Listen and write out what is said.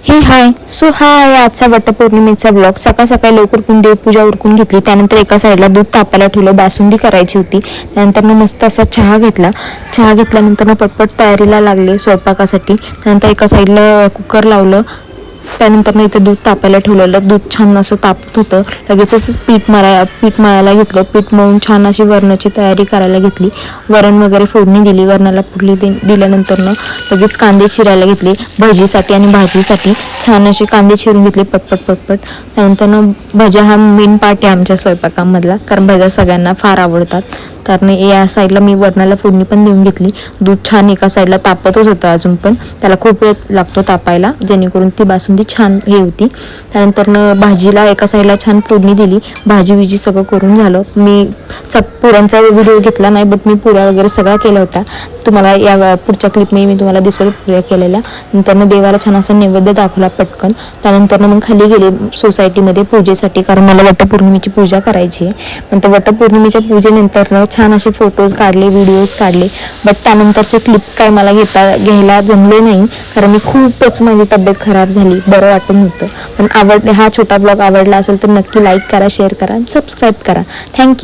हाय हा आहे आजचा वटपौर्णिमेचा ब्लॉग। सकाळ सकाळी लवकर उठून देवपूजा उरकून घेतली, त्यानंतर एका साईडला दूध तापायला ठेवलं, बासुंदी करायची होती। त्यानंतर मस्त असा चहा घेतल्यानंतर पटपट तयारीला लागले स्वयंपाकासाठी। त्यानंतर एका साईडला कुकर लावलं, त्यानंतर इथे दूध तापायला ठेवलेलं। दूध छान असं तापत होतं, लगेच असंच पीठ मळायला घेतलं। पीठ मळून छान अशी वरणाची तयारी करायला घेतली। वरण वगैरे फोडणी दिली, वरणाला फोडणी दिल्यानंतर लगेच कांदे चिरायला घेतले भजीसाठी आणि भाजीसाठी। छान असे कांदे चिरून घेतले पटपट। त्यानंतर भज्या हा मेन पार्ट आहे आमच्या स्वयंपाकामधला, कारण भज्या सगळ्यांना फार आवडतात। तर या साईडला मी वरणाला फोडणी पण देऊन घेतली। दूध छान एका साईडला तापतच होतं, अजून पण त्याला खूप वेळ लागतो तापायला, जेणेकरून ती बासुंदी छान हे होती। त्यानंतर भाजीला एका साईडला छान फोडणी दिली, भाजी सगळं करून झालं। मी पुऱ्यांचा व्हिडिओ घेतला नाही, बट मी पुऱ्या वगैरे सगळा केला होता। तुम्हाला या पुढच्या क्लिपमध्ये मी तुम्हाला दिसेल पुऱ्या केलेल्या। नंतर देवाला छान असा नैवेद्य दाखवला पटकन। त्यानंतर मग खाली गेले सोसायटीमध्ये पूजेसाठी, कारण मला वटपौर्णिमेची पूजा करायची आहे। नंतर वटपौर्णिमेच्या पूजेनंतर छान असे फोटोज काढले, व्हिडिओज काढले, बट त्यानंतरचे क्लिप काय मला घ्यायला जमले नाही, कारण मी खूपच माझी तब्येत खराब झाली, बरं वाटत नव्हतं। पण हा छोटा ब्लॉग आवडला असेल तर नक्की लाईक करा, शेअर करा, सबस्क्राईब करा। थँक्यू।